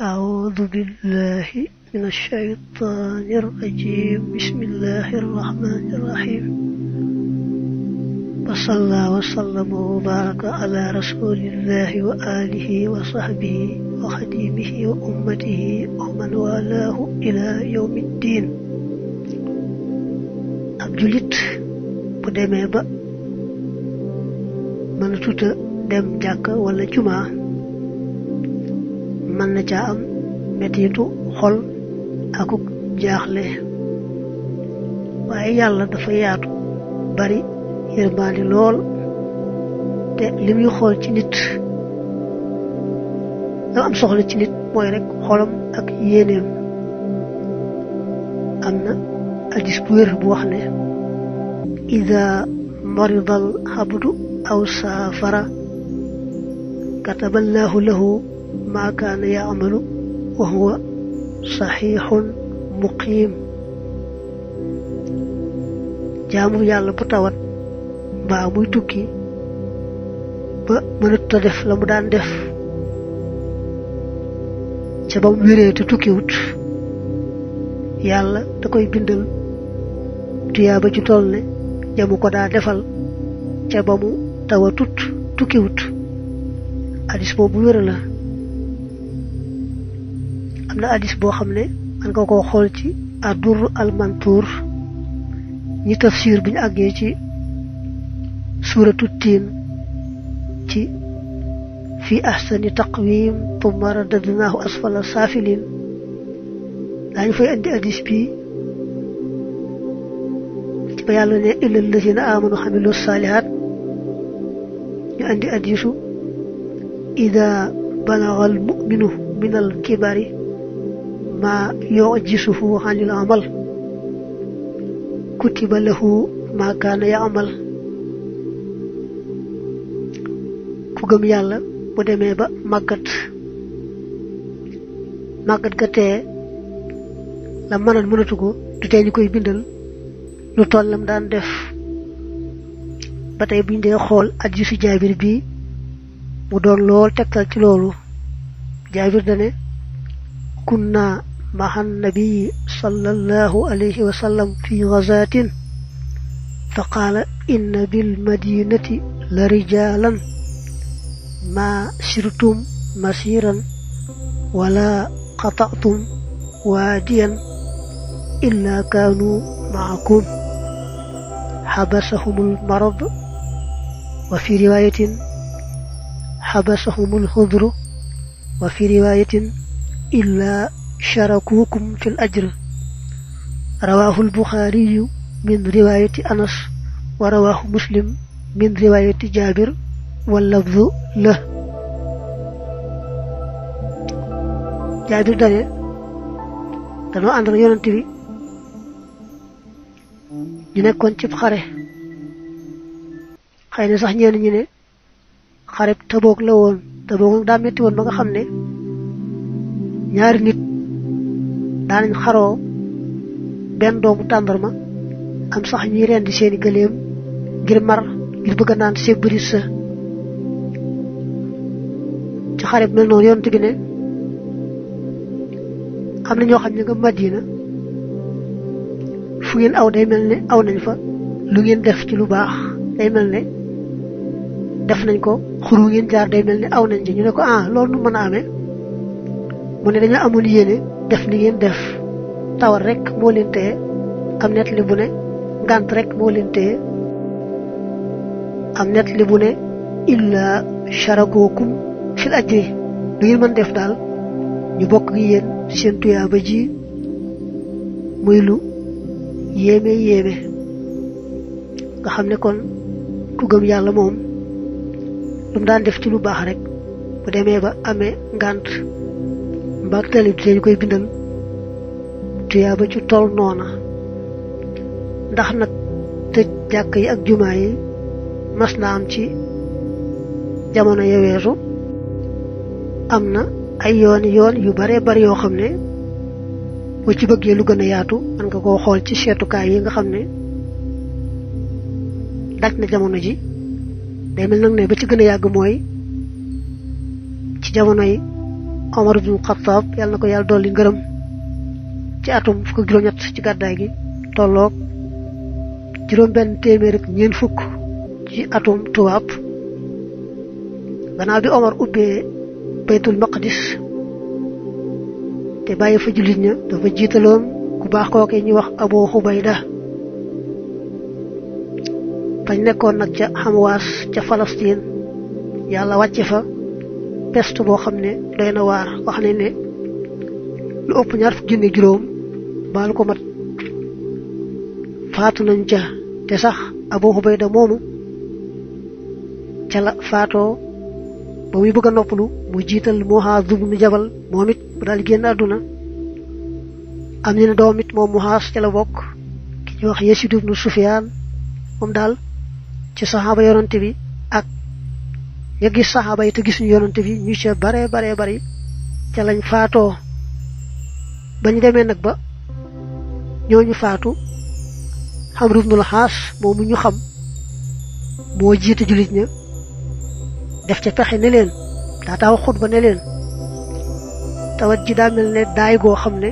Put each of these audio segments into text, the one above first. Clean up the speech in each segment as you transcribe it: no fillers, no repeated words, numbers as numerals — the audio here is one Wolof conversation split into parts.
أعوذ بالله من الشيطان الرجيم. بسم الله الرحمن الرحيم. وصلى وسلم وبارك على رسول الله وآله وصحبه وخديمه وأمته ومن والاه إلى يوم الدين. ab julit bu demee ba mëna tuta dem jàkk wala juma man na ca am metitu xol akuk jaaxle waaye yàlla dafa yaatu bari yërmande lool te limuy xool ci nit la am soxla ci nit mooy rek xolam ak yéeneem. am na hadis bu wér bu wax ne ida maridal abdu aw saafara kataballahu lahu ma kaana yaamalu wa huwa saxiixun muqiim. jaamu yàlla bu tawat mbaa muy tukki ba mënut a def la mu daan def ca ba mu wéree te tukkiwut yàlla da koy bindal tuyaaba ju toll ne jamu ko daa defal ca ba mu tawatut tukkiwut. hadis boobu wér la. am na hadis boo xam ne man nga koo xool ci adur almantur ñi tafsir bi ñu àggee ci suuratu tiin ci fi ahsani taqwim tumma radadnaahu asfala saafilin daañu fay andi hadis bi ci ba yàlla ne illal lazina amanu xamilu saalihaat ñu andi hadisu ida balaga al muminu min al kibari ma yu'jisuhu anil amal kutiba lahu ma kaana ya'mal. ku gëm yàlla bu demee ba màggat ga tee la mënal mënatu ko du tee ñu koy bindal lu toll lam daan def. ba tey buñ dee xool hadiisu Jaabir bi mu doon lool tegtal ci loolu. Jaabir dane kunna ma'a nabi sallallahu alayhi wa sallam fi ghazatin fa qaala inna bil madinati la rijalan ma sirtum masiran wala qata'tum waadiyan illa kaanu ma'akum habasahumul marad wa fi riwayatin habasahumul hudru wa fi riwayatin illa sharakukum fil ajr. rawahu al-Bukhari min riwayati Anas wa rawahu Muslim min riwayati Jabir wal lafzu lah. Jabir dane dañoo ànd ak yonent bi ñu nekkoon ci xare xëy na sax ñenn ñi ne xare Tabuk la woon. Tabuk daa metti woon ba nga xam ne ñaari nit daanañ xaroo benn doomu tàndarma am sax ñuy rendi seeni gëléem ngir mar ngir bëgg a naan sebri sa. ci xare bi mel noonu yonent bi ne am na ñoo xam ne nga Madina fu ngeen aw day mel ne aw nañ fa lu ngeen def ci lu baax day mel ne def nañ ko xuru ngeen jaar day mel ne aw nañ ci. ñu ne ko loolu nu mën a amee mu ne dañoo amoon yéene def li ngeen def tawar rek moo leen téye. am net li bu ne ngànt rek moo leen téye. am net li bu ne illa sharakukum fil ajri lu ngeen mën def daal ñu bokk gi yéen seen tuyaaba ji muy lu yéeme yéeme. nga xam ne kon ku gëm yàlla moom lu mu daan def ci lu baax rek bu demee ba amee ngànt mbaag tali bi dañu koy bindal tuyaaba ci toll noona. ndax nag tëj jàkk yi ak jumaa yi mas na am ci jamono ya weesu. am na ay yoon yu bare bari yoo xam ne bu ci bëggee lu gën a yaatu man nga koo xool ci seetukaay yi nga xam ne daj na jamono ji. day mel nag ne ba ci gën a yàgg mooy ci jamonoy Omar ibn Khattab yàlla na ko yàlla dolli ngërëm ci atum fukk ak juróom-ñett ci gàddaay gi tolloog juróom-benn téeméer ak ñeent fukk ci atum tubaab gannaaw bi Omar ubbee baytul maqdis te bàyyi fa jullit ña dafa jiitaloon ku baax kooke ñuy wax Abu Xubayda bañ nekkoon nag ca Xamawaas ca Palestine yàlla wàcce fa peste boo xam ne doy na waar wax ne ne lu ëpp ñaar fukki junni juróom baalu ko mat faatu nañ ca te sax Abu Xubayda moomu ca la faatoo ba muy bëgg a noppalu mu jiital Muhaaz ibn Jabal moom it bu daal génn àdduna am ñu ne doom it moom Muhaaz ca la bokk ki ñuy wax Yasiid ibn Sufyaan moom daal ci saxaaba yonante bi ak nga gis saxaaba yi te gisuñu yonante bi ñu ca bare bari ca lañ faatoo ba ñu demee nag ba ñooñu faatu Amru ibnul Xaas moomu ñu xam moo jiite jullit ña def ca pexe ne leen daa taw xutba ne leen tawat ji daa mel ne daay goo xam ne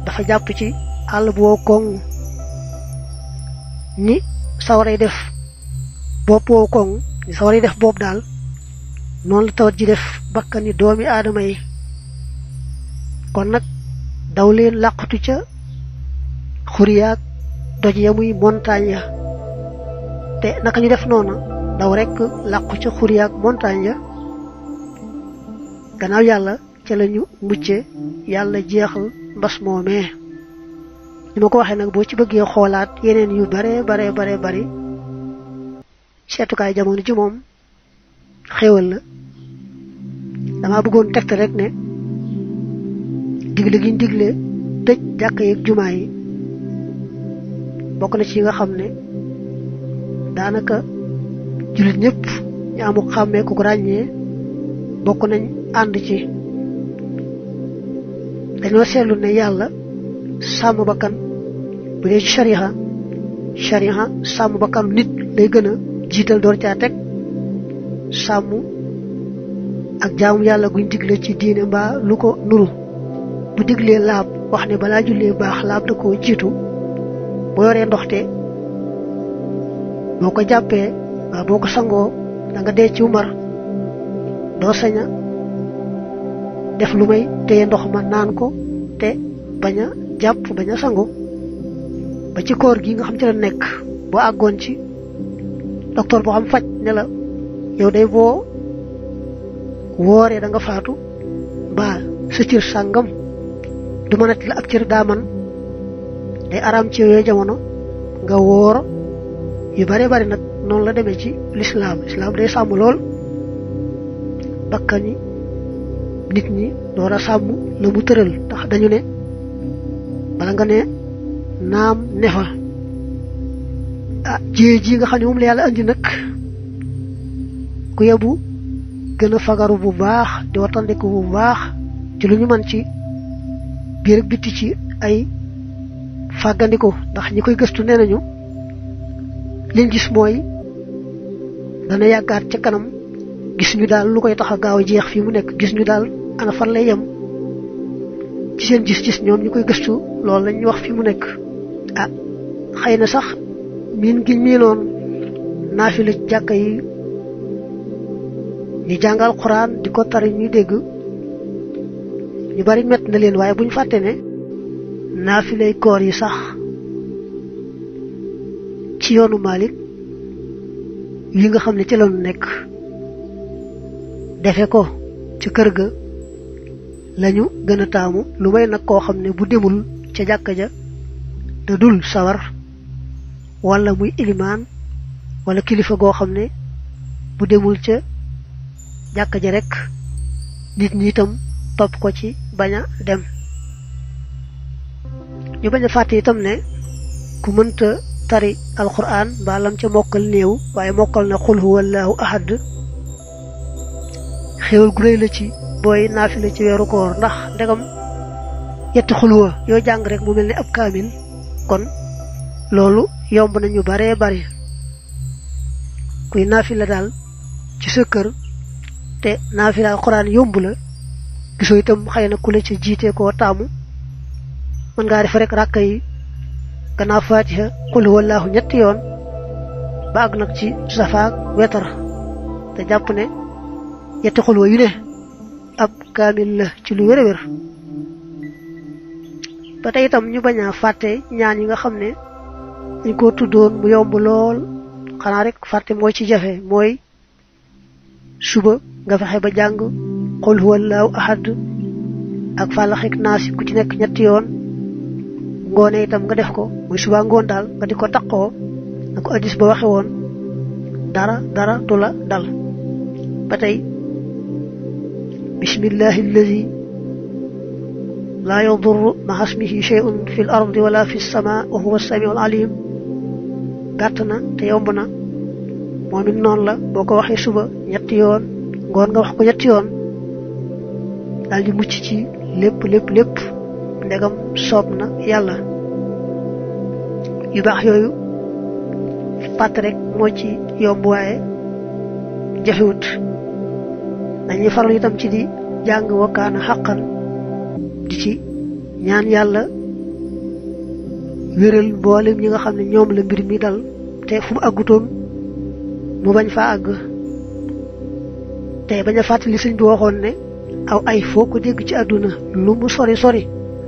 dafa jàpp ci àll bu wow koŋ ni sawaray def bopp wow koŋ ni sawaray def bopp daal noonu la tawat ji def bakkani doomi aadama yi kon nag daw leen làqatu ca xuriyaak doj ya muy montagne ya te naka ñu def noona daw rekk làqu ca xuriyaak montagne ya gannaaw yàlla ca lañu mucce yàlla jeexal mbas moomee ni ma ko waxee nag boo ci bëggee xoolaat yeneen yu bare bari seetukaay jamono ji moom xéewal la dama bëggoon tegte rek ne digle gi ñu digle tëj jàkka yeeg jumaa yi bokk na ci nga xam ne daanaka jullit ñëpp ñu amu xàmmee ku ko ràññee bokk nañ ànd ci dañoo seetlu ne yàlla sàmm bakkan bu dee ci shariha sàmm bakkanu nit lay gën a jiital door caa teg sàmm ak jaamu yàlla guñ digle ci diine mbaa lu ko nuru bu diglee laab wax ne balaa jullee baax laab da koo jiitu boo yoree ndoxte boo ko jàppee waa boo ko sangoo da nga dee ci mar doo sañ a def lu may téye ndox ma naan ko te bañ a jàpp bañ a sangu ba ci koor gi nga xam ci la nekk boo àggoon ci docteur boo xam faj ne la yow day boo wooree da nga faatu mbaa sa cër sàngam du mënati la ab cër daa man day araam ci yooyu jamono nga woor yu bare bari nag noonu la demee ci lislaam day sàmm lool bakkani nit ñi door a sàmm la mu tëral ndax dañu ne bala nga ne naam ne fa jiyee ji nga xam ne moom la yàlla andi nag ku yebu gën a fagaru bu baax di wattandiku bu baax ci lu ñu mën ci biir ak bitti ci ay fàggandiku ndax ñi koy gëstu nee nañu liñ gis mooy dana yàggaat ca kanam gis ñu daal lu koy tax a gaaw a jeex fii mu nekk gis ñu daal ana fan lay yem ci seen gis-gis ñoom ñu koy gëstu loolu lañ wax fi mu nekk xëy na sax miin gi miinoon naafila jàkka yi ñu jàngal Alxuraan di ko tari ñuy dégg ñu bari mett na leen waaye buñ fàtte ne naafilay koor yi sax ci yoonu Maalik yi nga xam ne ci lañu nekk defe ko ci kër ga lañu gën a taamu lu may nag koo xam ne bu demul ca jàkka ja te dul sawar wala muy ilimaan wala kilifa goo xam ne bu demul ca jàkka ja rek nit ñi itam topp ko ci bañ a dem ñu bañ a fàtte itam ne ku mënta tari alquran mbaa lam ca mokkal néew waaye mokkal na xul huwallahu ahad xéewal gu réy la ci booy naafila ci weeru koor ndax ndegam yetti xulwa yoo jàng rek mu mel ne ab kaamil kon loolu yomb nañu baree bari kuy naafila daal ci sa kër te naafila alquran yomb la gisoo itam xëy na ku la ci jiite koo taamu mën ngaa def rek ràkka yi gannaaw fatiha qul huwallahu ñetti yoon ba àgg nag ci safaak wetar te jàpp ne yetti xulwa yu ne ab kaamil la ci lu wér a wér ba tey itam ñu bañ a fàtte ñaan yi nga xam ne dañ koo tuddoon mu yomb lool xanaa rek fàtte mooy ci jafe mooy suba nga fexe ba jàng qul huwallahu ahad ak fàllaxik naasi ku ci nekk ñetti yoon ngoone itam nga def ko muy suba ngoon daal nga di ko taqoo na ko addis ba waxe woon dara du la dal ba tey bismillahi allazi la yadurru ma'a ismihi shay'un fil ardi wala fis samaa wa huwa as-sami'ul alim gàtt na te yomb na moom it noonu la boo ko waxee suba ñetti yoon ngoon nga wax ko ñetti yoon daal di mucc ci lépp ndegam soob na yàlla yu baax yooyu fàtt rek moo ci yomb waaye jafewut dañuy farlu itam ci di jàng wakkaana xaqan di ci ñaan yàlla wéral mboolem ñi nga xam ne ñoom la mbir mi dal te fu mu àggutoon mu bañ faa àgg te bañ a fàttali sëñ bi waxoon ne aw ay foo ko dégg ci àdduna lu mu sori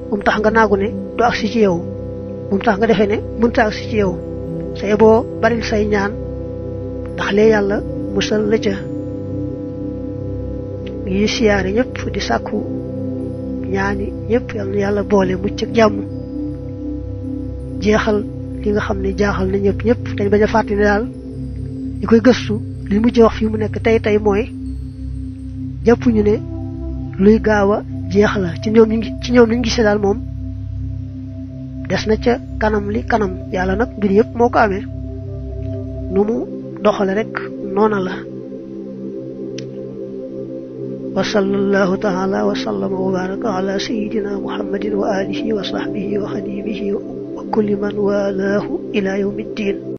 bu mu tax nga naagu ne du agsi ci yow bu mu tax nga defee ne mënta agsi ci yow say boo baril say ñaan ndax lee yàlla musal la ca ngi siyaare ñëpp di sàkku ñaani ñëpp yal na yàlla boole mucc ak jàmm jeexal li nga xam ne jaaxal na ñëpp dañ bañ a fàtte ne daal ñi koy gëstu li mujj wax fii mu nekk tey mooy jàpp ñu ne luy gaaw a jeex la ci ñoom niñ gisee daal moom des na ca kanam li kanam yàlla nag mbir yëpp moo ko amee nu mu doxale rek noona la wa sallallahu ta'ala wa sallama wa baraka ala sayyidina muhammadin wa alihi wa sahbihi wa khadimihi wa kulli man walahu ila yawmiddin